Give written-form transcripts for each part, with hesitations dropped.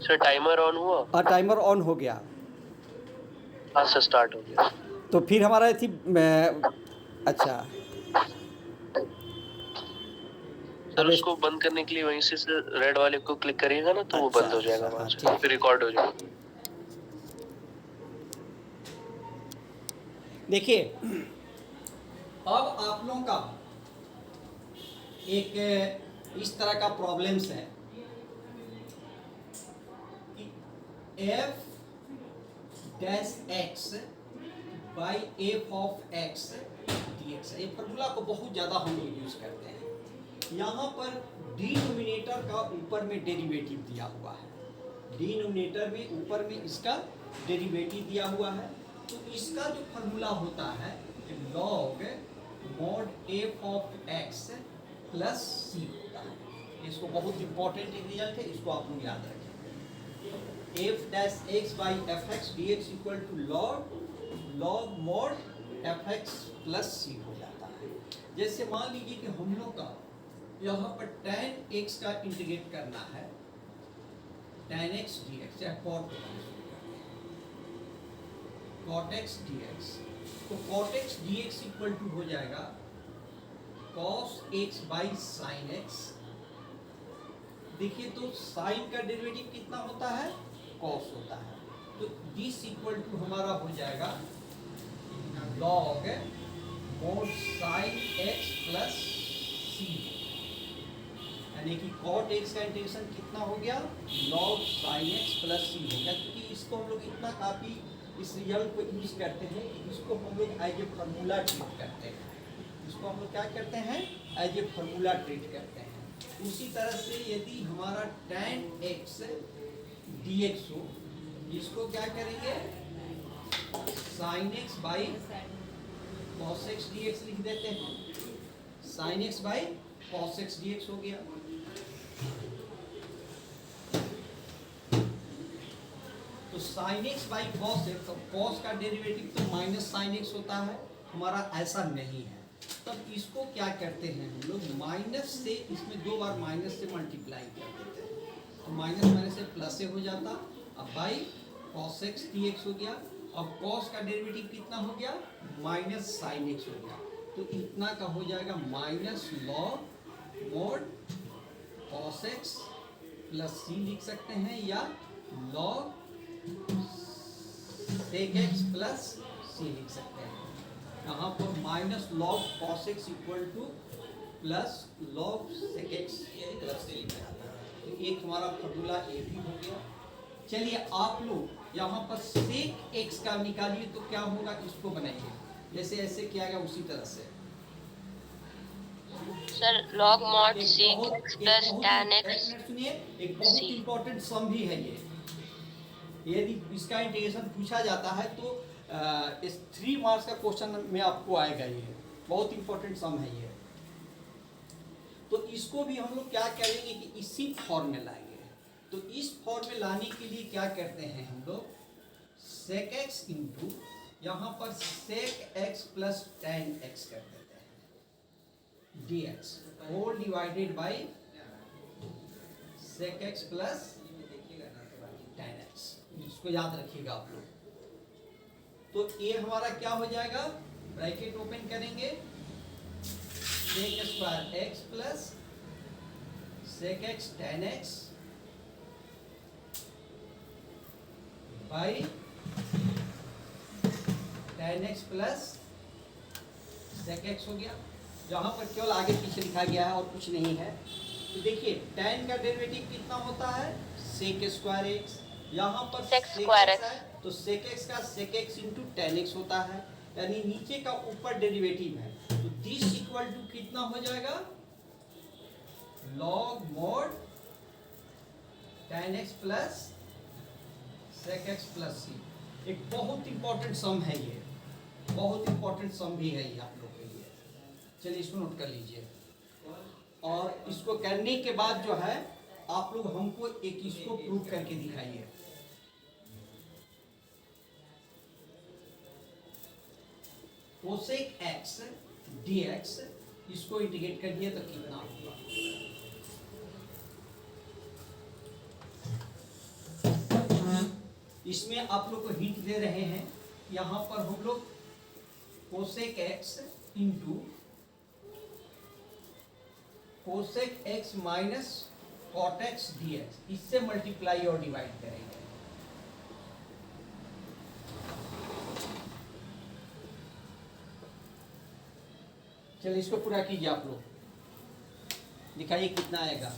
Sir timer on हुआ? हाँ, timer on हो गया। हाँ सर, स्टार्ट हो गया। तो फिर हमारा थी अच्छा, सर अब उसको बंद करने के लिए वहीं से रेड वाले को क्लिक करिएगा ना, तो वो अच्छा, बंद हो जाएगा अच्छा, वहां हाँ, से, ठीक। फिर रिकॉर्ड हो जाएगा। देखिए, अब आप लोगों का एक इस तरह का प्रॉब्लम्स है कि F dash X by F of x D x. ये फॉर्मूला को बहुत ज़्यादा हम लोग यूज करते हैं। यहाँ पर डिनोमिनेटर का ऊपर में डेरिवेटिव दिया हुआ है, डिनोमिनेटर में ऊपर में इसका डेरिवेटिव दिया हुआ है। तो इसका जो फॉर्मूला होता है log mod F of X plus C होता है। इसको बहुत इंपॉर्टेंट रिजल्ट है, इसको आप लोग याद रखें। F dash X by F X D X equal to log mod F X plus C हो जाता है। जैसे मान लीजिए कि हम लोग का यहाँ पर tan x का इंटीग्रेट करना है, tan x dx या cot x dx, तो cot x dx equal to हो जाएगा cos x by sin x। देखिए तो sin का डेरिवेटिव कितना होता है, cos होता है, तो दिस इक्वल टू हमारा हो जाएगा log mod sin x plus c, यानी कि cot x का इंटीग्रेशन कितना हो गया, log sin x plus c हो गया। क्योंकि इसको हम लोग इतना काफ़ी इस रिजल्ट को यूज करते हैं कि इसको हम लोग एज ए फार्मूला ट्रीट करते हैं, इसको हम लोग क्या करते हैं, एज ए फार्मूला ट्रीट करते हैं। उसी तरह से यदि हमारा tan x dx हो, इसको क्या करेंगे, sin x by cos x dx लिख देते हैं, sin x by cos x dx हो गया। तो sin x by cos x, तो cos का डेरिवेटिव तो माइनस sin x होता है, हमारा ऐसा नहीं है। तब इसको क्या करते हैं हम लोग, माइनस से, इसमें दो बार माइनस से मल्टीप्लाई कर देते हैं, तो माइनस माइनस से प्लस से हो जाता। अब बाई cos x dx हो गया। अब cos का डेरिवेटिव कितना हो गया, माइनस sin x हो गया, तो इतना का हो जाएगा minus log mode cos x plus c लिख सकते हैं, या log sec x plus c लिख सकते हैं। यहाँ पर minus log cos x equal two plus log sec x plus c लिख जाता है। तो एक हमारा फॉर्मूला ये भी हो गया। चलिए आप लोग यहाँ पर sec x का निकालिए तो क्या होगा, इसको बनाइए जैसे ऐसे किया गया उसी तरह से। Sir log mod sec x plus tan x। सुनिए, एक बहुत इंपॉर्टेंट सम भी है ये, यदि इसका इंटीग्रेशन पूछा जाता है तो इस 3 मार्क्स का क्वेश्चन में आपको आएगा, ये बहुत इंपॉर्टेंट सम है ये। तो इसको भी हम लोग क्या करेंगे कि इसी फॉर्म में लाएंगे। तो इस फॉर्म में लाने के लिए क्या करते हैं हम लोग, sec x इंटू यहाँ पर sec x plus tan x कर देते हैं dx whole divided by sec x plus tan x। इसको याद रखिएगा आप लोग। तो ये हमारा क्या हो जाएगा, ब्रैकेट ओपन करेंगे, sec square x plus sec x tan x by tan x plus sec x हो गया। जहाँ पर केवल आगे पीछे लिखा गया है और कुछ नहीं है। तो देखिए tan का डेरिवेटिव कितना होता है, sec स्क्वायर x, यहाँ पर sec स्क्वायर x है तो sec x का sec x into tan x होता है, यानी नीचे का ऊपर डेरिवेटिव है। तो दिस इक्वल टू कितना हो जाएगा, log mod tan x plus sec x plus c। एक बहुत इंपॉर्टेंट सम है ये, बहुत इंपॉर्टेंट सम भी है ये आप लोग के लिए। चलिए इसको नोट कर लीजिए, और इसको करने के बाद जो है आप लोग हमको एक इसको प्रूव करके दिखाइए। cosec x dx, इसको इंटीग्रेट कर दिया तो कितना होगा, इसमें आप लोग को हिंट दे रहे हैं, यहाँ पर हम लोग cosec x into cosec x minus cot x D x, इससे मल्टीप्लाई और डिवाइड करेंगे। चलिए इसको पूरा कीजिए आप लोग, दिखाइए कितना आएगा।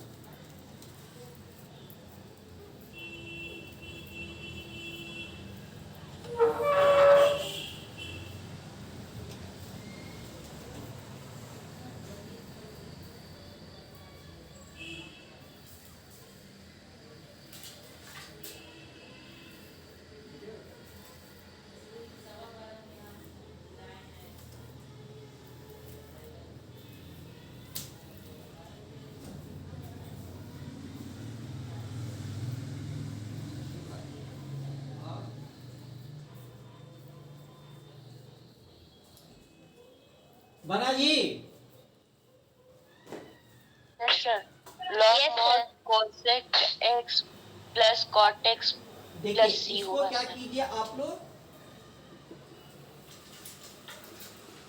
बना जी? Yes, sir. Log mod cosec x plus cot x देखिए plus c इसको होगा क्या सर। कीजिए आप लोग,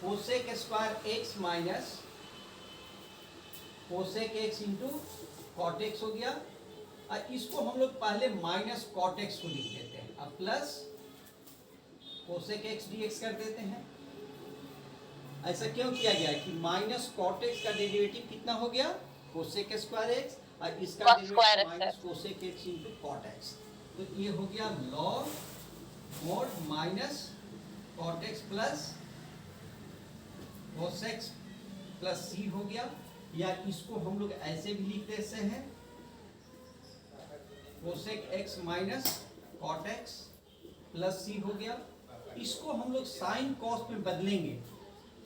cosec square x minus cosec x into cot x हो गया, और इसको हम लोग पहले माइनस कॉट एक्स को लिख देते हैं, अब plus cosec x D x कर देते हैं। ऐसा क्यों किया गया कि माइनस कॉट एक्स का डेरिवेटिव कितना हो गया, कोसेक स्क्वायर एक्स, और इसका Cos square derivative x, minus cosec x into cot X, तो ये हो गया log mod minus cot X plus cosec plus C हो गया, या इसको हम लोग ऐसे भी लिख देते हैं, cosec x minus cot X plus C हो गया। इसको हम लोग साइन कॉस में बदलेंगे,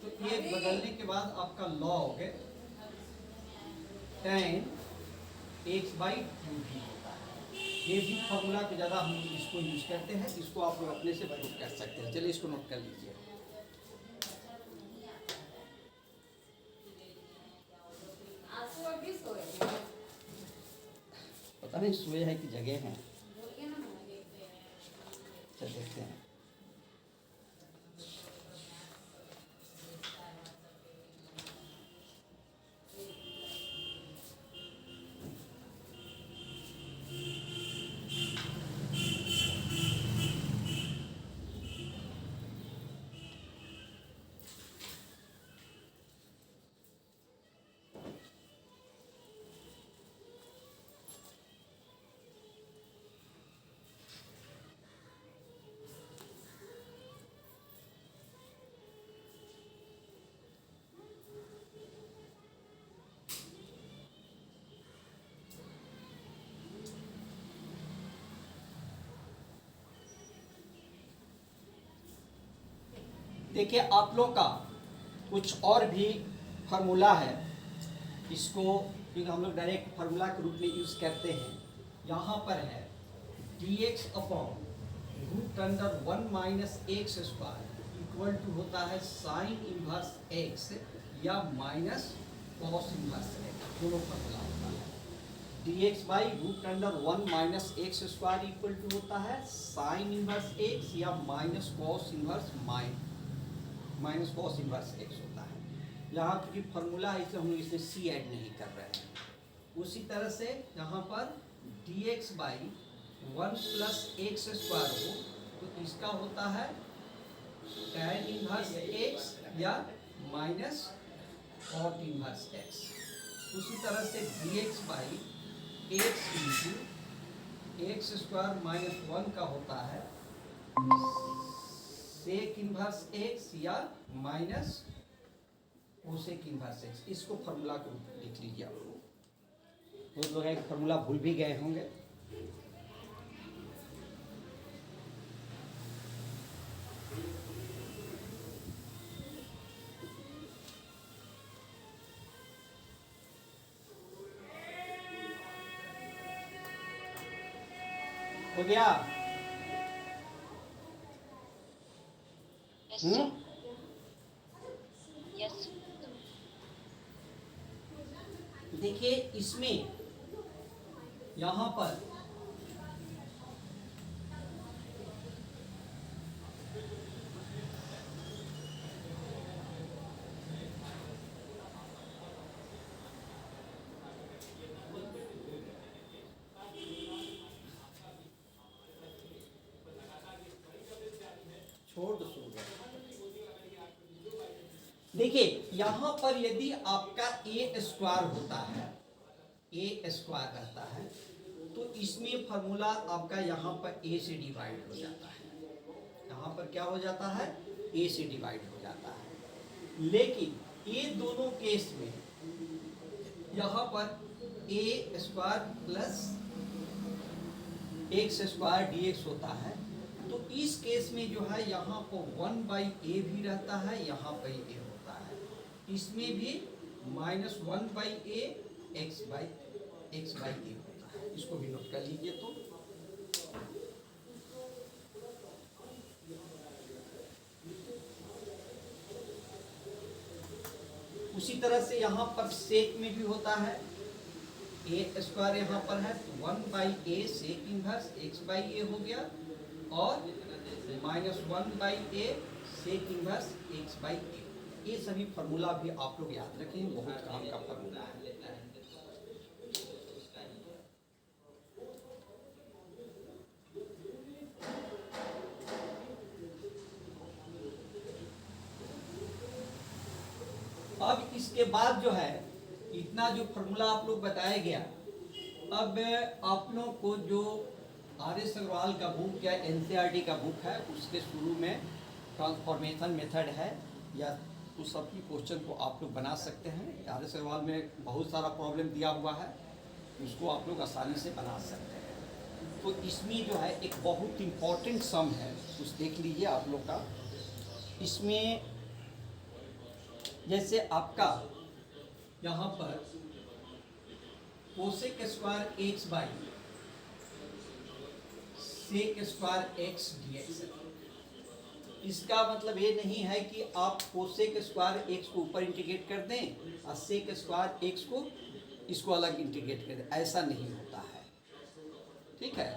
तो ये बदलने के बाद आपका लॉग tan x बाई 2 होता है। ये भी फॉर्मूला को ज़्यादा हम इसको यूज करते हैं, इसको आप लोग अपने से प्रूव कर सकते हैं। चलिए इसको नोट कर लीजिए। पता नहीं सोए है कि जगह है, चल देखते हैं। देखिए आप लोग का कुछ और भी फार्मूला है, इसको क्योंकि हम लोग डायरेक्ट फार्मूला के रूप में यूज़ करते हैं। यहाँ पर है dx upon root under 1 minus x square equal to होता है साइन इनवर्स एक्स या माइनस कॉस इनवर्स एक्स, दोनों फार्मूला होता है। dx by root under 1 minus x square equal to होता है साइन इनवर्स एक्स या minus cos inverse minus cos inverse x होता है। यहाँ क्योंकि फार्मूला है इसलिए हम लोग इसमें सी ऐड नहीं कर रहे हैं। उसी तरह से यहाँ पर dx by 1 plus X square हो तो इसका होता है tan इनवर्स एक्स या माइनस कॉट इनवर्स एक्स। उसी तरह से dx by x into x square minus 1 का होता है सेक इनवर्स एक्स या माइनस कोसेक इनवर्स एक्स। इसको फार्मूला को लिख लीजिए आप लोग। बहुत लोग एक फार्मूला भूल भी गए होंगे। हो गया? Yes, sir. Yes. देखिए इसमें यहाँ पर छोड़ दो शुरू करो। देखिए यहाँ पर यदि आपका ए स्क्वायर होता है, ए स्क्वायर रहता है, तो इसमें फॉर्मूला आपका यहाँ पर ए से डिवाइड हो जाता है। यहाँ पर क्या हो जाता है, ए से डिवाइड हो जाता है। लेकिन ये दोनों केस में यहाँ पर A square plus X square D X होता है, तो इस केस में जो है यहाँ पर 1/a भी रहता है, यहाँ पर a होता है, इसमें भी -1/a x/a होता है। इसको भी नोट कर लीजिए। तो उसी तरह से यहाँ पर सेक में भी होता है, ए स्क्वायर यहाँ पर है, 1/a सेक इनवर्स x/a हो गया, और -1/a सेक इनवर्स x/a। ये सभी फार्मूला भी आप लोग याद रखें, बहुत काम का फार्मूला है। अब इसके बाद जो है इतना जो फार्मूला आप लोग बताया गया, अब आप लोग को जो आर.एस. अग्रवाल का बुक या एनसीईआरटी का बुक है, उसके शुरू में ट्रांसफॉर्मेशन मेथड है, या उस सब की क्वेश्चन को आप लोग बना सकते हैं। आर.एस. अग्रवाल में बहुत सारा प्रॉब्लम दिया हुआ है, उसको आप लोग आसानी से बना सकते हैं। तो इसमें जो है एक बहुत इम्पोर्टेंट सम है, कुछ देख लीजिए आप लोग का। इसमें जैसे आपका यहाँ पर cosec square x by sec square x dx है। इसका मतलब ये नहीं है कि आप कोसेक स्क्वायर एक्स को ऊपर इंटीग्रेट कर दें और सेक स्क्वायर एक्स को इसको अलग इंटीग्रेट कर दें, ऐसा नहीं होता है। ठीक है,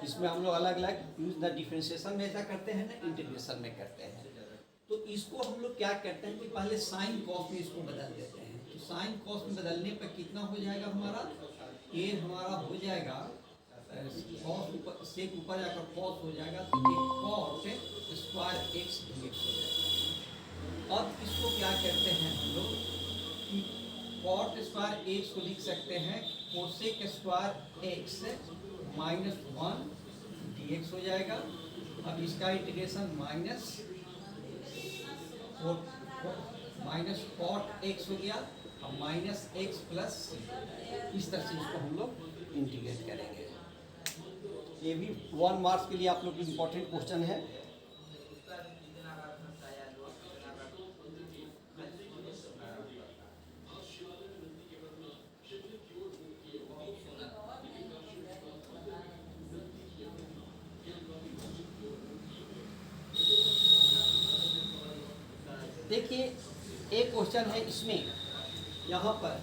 इसमें हम लोग अलग अलग यूज द डिफरेंशिएशन में ऐसा करते हैं ना, इंटीग्रेशन में करते हैं। तो इसको हम लोग क्या करते हैं कि पहले साइन कॉस में इसको बदल देते हैं। तो साइन कॉस में बदलने पर कितना हो जाएगा हमारा, ये हमारा हो जाएगा कॉस ऊपर सेक ऊपर जाकर कॉस हो जाएगा, तो ये कॉस स्क्वायर एक्स dx हो जाएगा। अब इसको क्या करते हैं हम लोग कि कॉट स्क्वायर एक्स को लिख सकते हैं कोसेक स्क्वायर एक्स -1 dx हो जाएगा। अब इसका इंटीग्रेशन माइनस कॉट एक्स हो गया, अब -x प्लस इस तरह से इसको हम लोग इंटीग्रेट करेंगे। ये भी 1 मार्क्स के लिए आप लोग इम्पोर्टेंट क्वेश्चन है। देखिए एक क्वेश्चन है इसमें, यहाँ पर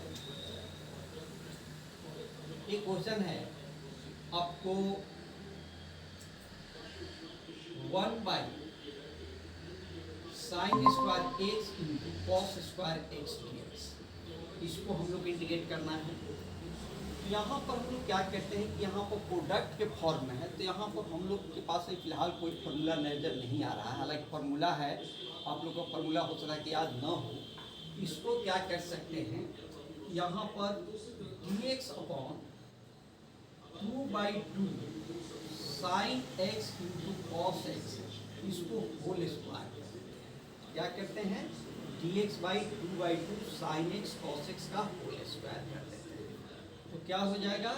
एक क्वेश्चन है आपको 1/sin square x into cos square x dx, इसको हम लोग इंटीग्रेट करना है। यहाँ पर हम लोग क्या करते हैं कि यहाँ पर प्रोडक्ट के फॉर्म में है, तो यहाँ पर हम लोग के पास फिलहाल कोई फार्मूला नजर नहीं आ रहा है। हालांकि फार्मूला है, आप लोग का फार्मूला हो सकता है कि याद न हो। इसको क्या कर सकते हैं, यहाँ पर dx upon 2/2 sine x into cos x, इसको होल स्क्वायर क्या करते हैं, dx/2/2 sine x cos x का होल स्क्वायर कर देते हैं। तो क्या हो जाएगा,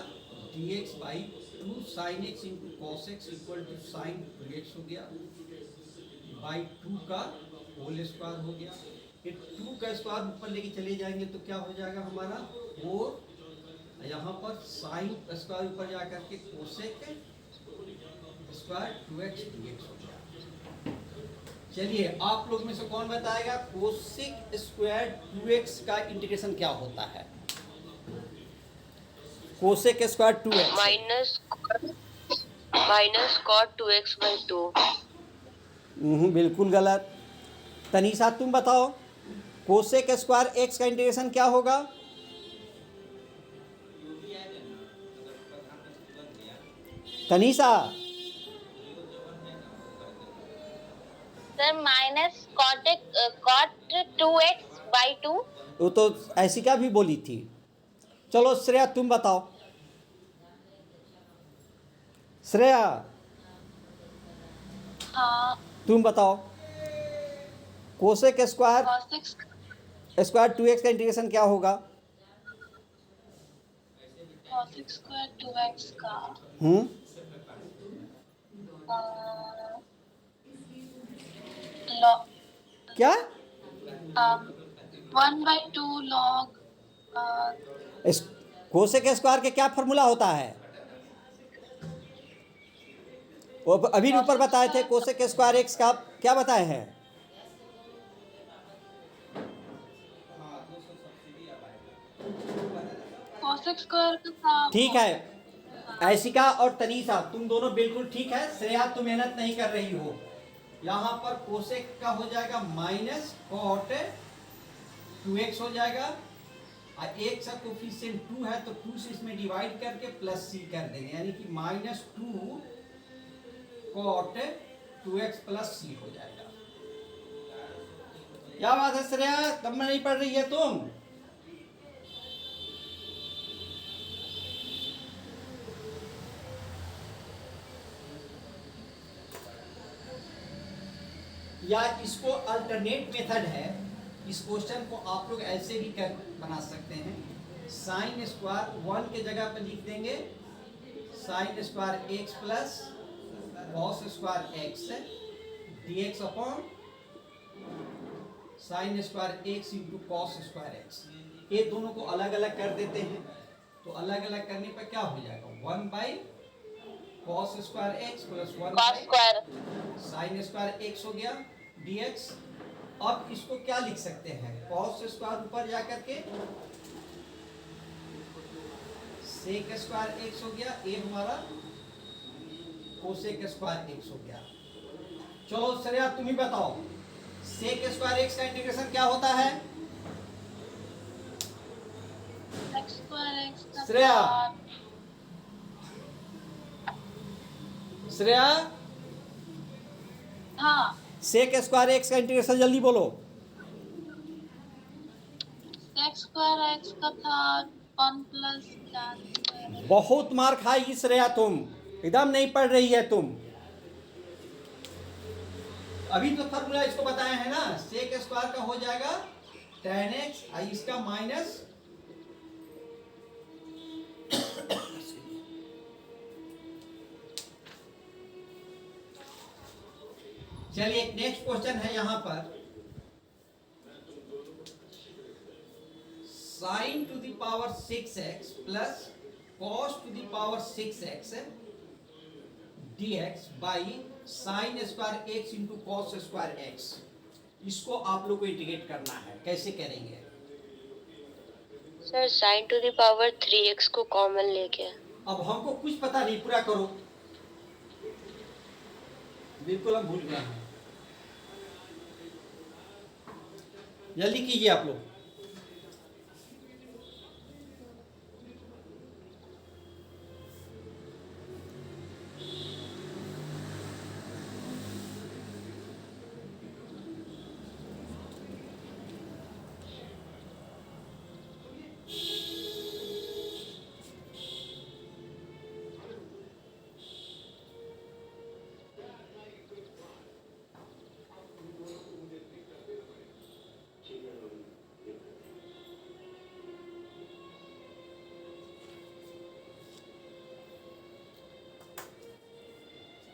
dx/2 sine x into cos x equal to sine 2x हो गया, बाई 2 का होल स्क्वायर हो गया। ये 2 का स्क्वायर ऊपर लेके चले जाएंगे तो क्या हो जाएगा हमारा, वो यहाँ पर साइन स्क्वायर ऊपर जा करके कोसेक स्क्वायर 2x dx हो गया। चलिए आप लोग में से कौन बताएगा कोसेक स्क्वायर 2x का इंटीग्रेशन क्या होता है। Cosec square 2x minus cot 2x/2। बिल्कुल गलत। तनीषा तुम बताओ कोसेक स्क्वायर x का इंटीग्रेशन क्या होगा। Tanisha cot 2x/2। वो तो ऐसिका भी बोली थी। चलो श्रेया तुम बताओ। श्रेया हाँ, तुम बताओ। Cosec square cosec square 2x का इंटीग्रेशन क्या होगा? square 2x का हम्म, log क्या? 1/2 log कोसेक स्क्वायर के क्या फॉर्मूला होता है? वो अभी ऊपर बताए थे। कोसेक स्क्वायर एक्स का क्या बताए हैं? cosec square का था। ठीक है, ऐसिका और तनीषा तुम दोनों बिल्कुल ठीक है। श्रेया तुम मेहनत नहीं कर रही हो। यहाँ पर कोसेक का हो जाएगा माइनस कॉट 2x हो जाएगा, और एक का कोफिशिएंट 2 है तो 2 से इसमें डिवाइड करके प्लस सी कर देंगे, यानी कि -2 कॉट 2x प्लस सी हो जाएगा। क्या बात है श्रेया, तब में नहीं पढ़ रही है तुम? या इसको अल्टरनेट मेथड है। इस क्वेश्चन को आप लोग ऐसे भी कर बना सकते हैं। साइन स्क्वायर 1 के जगह पर लिख देंगे sign square x plus cos square x dx upon sine square x into cos square x. ये दोनों को अलग अलग कर देते हैं, तो अलग अलग करने पर क्या हो जाएगा? 1 by cos square x plus 1 cos by square sign square x हो गया dx। अब इसको क्या लिख सकते हैं? कॉस स्क्वायर ऊपर जाकर के सेक स्क्वायर एक्स हो गया, ये हमारा कोसेक स्क्वायर एक्स हो गया। चलो श्रेया तुम ही बताओ, सेक स्क्वायर एक्स का इंटीग्रेशन क्या होता है? x square x का श्रेया श्रेया हाँ, सेक स्क्वायर एक्स का इंटीग्रेशन जल्दी बोलो। x square x का था 1 प्लस tan बहुत मार खाई श्रेया, तुम एकदम नहीं पढ़ रही है तुम। अभी तो फॉर्मूला इसको बताया है ना, सेक स्क्वायर का हो जाएगा tan x, इसका माइनस चलिए एक नेक्स्ट क्वेश्चन है यहाँ पर। Sign to the power 6x plus cos two the power 6x dx by sine square x into cos square x। इसको आप लोग को इंटीग्रेट करना है, कैसे करेंगे? Sir sin to the power 3x को कॉमन लेके। अब हमको कुछ पता नहीं, पूरा करो। बिल्कुल हम भूल गए हैं, जल्दी कीजिए आप लोग।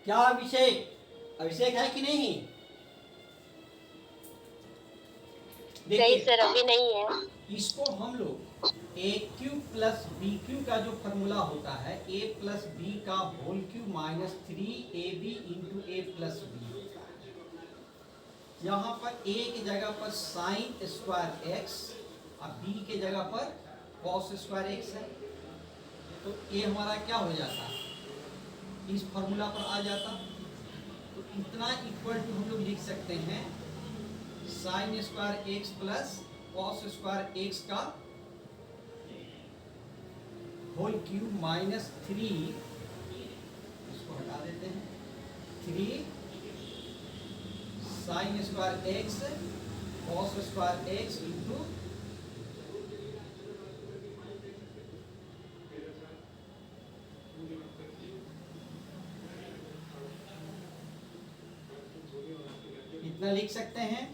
क्या अभिषेक, अभिषेक है कि नहीं? नहीं सर, अभी नहीं है। इसको हम लोग A Q plus B Q का जो फॉर्मूला होता है, ए प्लस बी का whole cube minus 3ab into A plus B होता है। यहाँ पर ए की जगह पर साइन स्क्वायर एक्स और बी के जगह पर कॉस स्क्वायर एक्स है, तो ए हमारा क्या हो जाता है? इस फॉर्मूला पर आ जाता। तो इतना इक्वल टू हम लोग लिख सकते हैं sine square x plus cos square x का होल क्यूब माइनस 3, इसको हटा देते हैं, 3 sine square x cos square x into इतना लिख सकते हैं।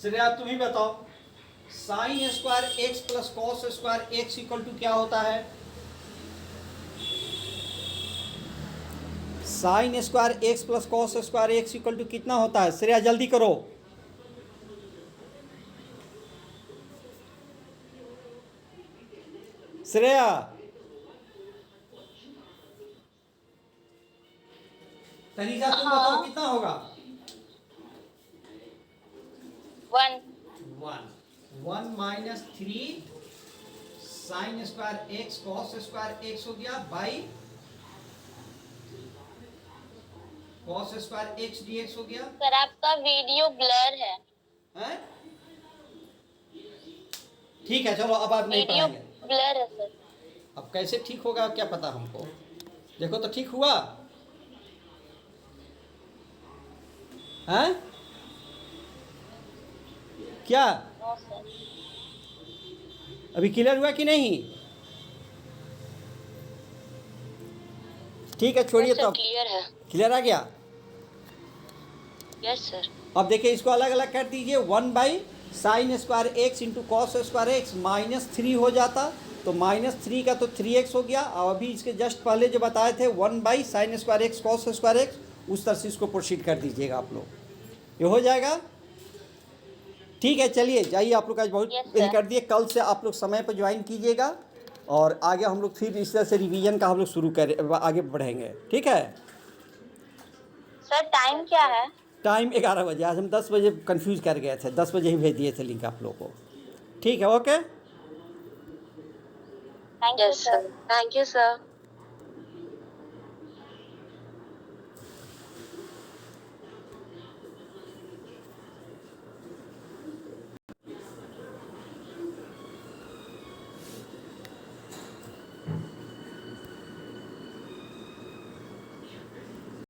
श्रेया तुम ही बताओ, sine square x plus cos square x equal to क्या होता है? Sine square x plus cos square x equal to कितना होता है? श्रेया जल्दी करो। श्रेया तनीजा तुम बताओ कितना होगा? 1 1 minus 3 sine square x cos square x हो गया by cos square x d x हो गया। सर आपका वीडियो ब्लर है। हैं? ठीक है चलो अब आप नहीं वीडियो पढ़ाएंगे। ब्लर है सर। अब कैसे ठीक होगा क्या पता हमको। देखो तो ठीक हुआ? हैं? क्या नो सर। अभी क्लियर हुआ कि नहीं? ठीक है छोड़िए सर तो। क्लियर है। क्लियर आ गया? Yes sir. अब देखिए इसको अलग अलग कर दीजिए। 1 by sine square x into cos square x -3 हो जाता, तो -3 का तो 3x हो गया। और अभी इसके जस्ट पहले जो बताए थे 1 by sine square x cos square x, उस तरह से इसको प्रोसीड कर दीजिएगा आप लोग, ये हो जाएगा। ठीक है चलिए जाइए, आप लोग आज बहुत Yes, ये sir. कर दिए। कल से आप लोग समय पर ज्वाइन कीजिएगा और आगे हम लोग फिर इस तरह से रिवीजन का हम लोग शुरू करें, आगे बढ़ेंगे। ठीक है, सर टाइम क्या है? टाइम 11 बजे। आज हम 10 बजे कंफ्यूज कर गए थे, 10 बजे ही भेज दिए थे लिंक आप लोगों को। ठीक है, okay. Thank you sir. Thank you, sir.